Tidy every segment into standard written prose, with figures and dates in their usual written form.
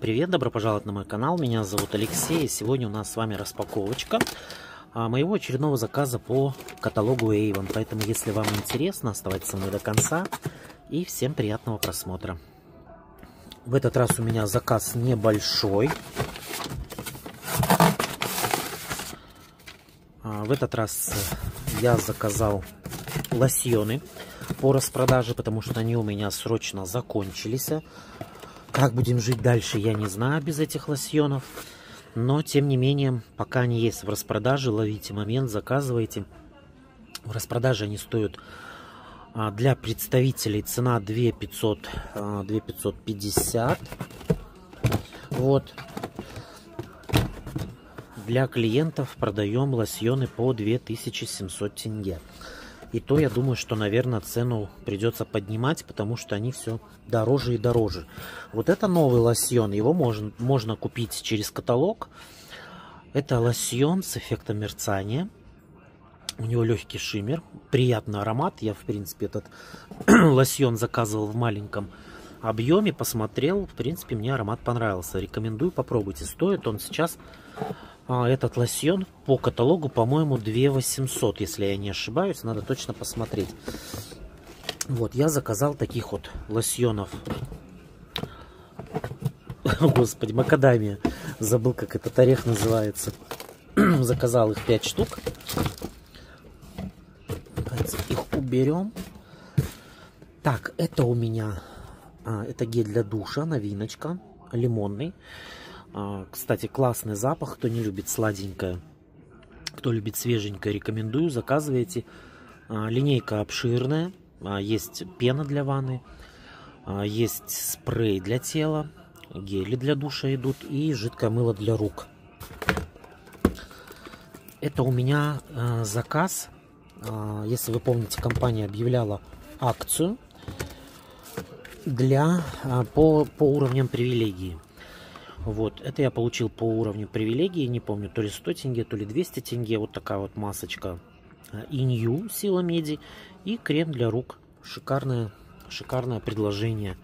Привет, добро пожаловать на мой канал, меня зовут Алексей, и сегодня у нас с вами распаковочка моего очередного заказа по каталогу Avon, поэтому если вам интересно, оставайтесь со мной до конца, и всем приятного просмотра. В этот раз у меня заказ небольшой, в этот раз я заказал лосьоны по распродаже, потому что они у меня срочно закончились. Как будем жить дальше, я не знаю без этих лосьонов. Но, тем не менее, пока они есть в распродаже, ловите момент, заказывайте. В распродаже они стоят для представителей цена 2550. Вот. Для клиентов продаем лосьоны по 2700 тенге. И то, я думаю, что, наверное, цену придется поднимать, потому что они все дороже и дороже. Вот это новый лосьон, его можно купить через каталог. Это лосьон с эффектом мерцания. У него легкий шиммер, приятный аромат. Я, в принципе, этот лосьон заказывал в маленьком объеме, посмотрел. В принципе, мне аромат понравился. Рекомендую, попробуйте. Стоит он сейчас... Этот лосьон по каталогу, по-моему, 2800, если я не ошибаюсь. Надо точно посмотреть. Вот, я заказал таких вот лосьонов. Господи, макадамия. Забыл, как этот орех называется. Заказал их 5 штук. Давайте их уберем. Так, это у меня... это гель для душа, новиночка. Лимонный. Кстати, классный запах. Кто не любит сладенькое, кто любит свеженькое, рекомендую. Заказывайте. Линейка обширная. Есть пена для ванны. Есть спрей для тела. Гели для душа идут. И жидкое мыло для рук. Это у меня заказ. Если вы помните, компания объявляла акцию по уровням привилегии. Вот, это я получил по уровню привилегии, не помню, то ли 100 тенге, то ли 200 тенге. Вот такая вот масочка Инью, сила меди, и крем для рук. Шикарное предложение.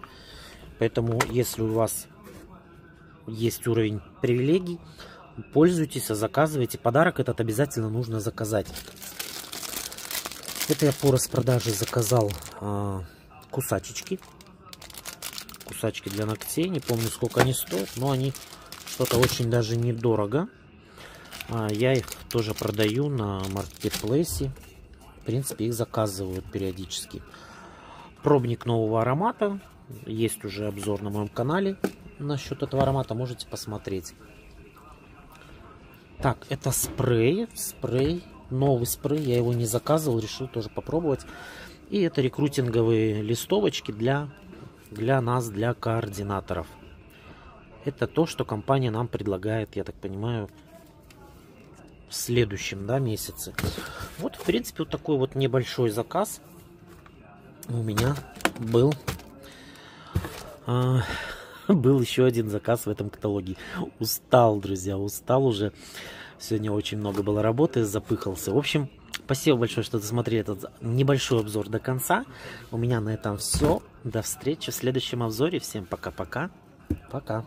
Поэтому, если у вас есть уровень привилегий, пользуйтесь, заказывайте. Подарок этот обязательно нужно заказать. Это я по распродаже заказал кусачечки. Кусачки для ногтей. Не помню, сколько они стоят, но они что-то очень даже недорого. Я их тоже продаю на маркетплейсе. В принципе, их заказывают периодически. Пробник нового аромата. Есть уже обзор на моем канале насчет этого аромата. Можете посмотреть. Так, это спрей. Новый спрей. Я его не заказывал, решил тоже попробовать. И это рекрутинговые листовочки для нас, для координаторов. Это то, что компания нам предлагает, я так понимаю, в следующем месяце. Вот, в принципе, вот такой вот небольшой заказ у меня был. Был еще один заказ в этом каталоге. Устал, друзья, устал уже. Сегодня очень много было работы, запыхался. В общем, спасибо большое, что досмотрели этот небольшой обзор до конца. У меня на этом все. До встречи в следующем обзоре. Всем пока-пока. Пока.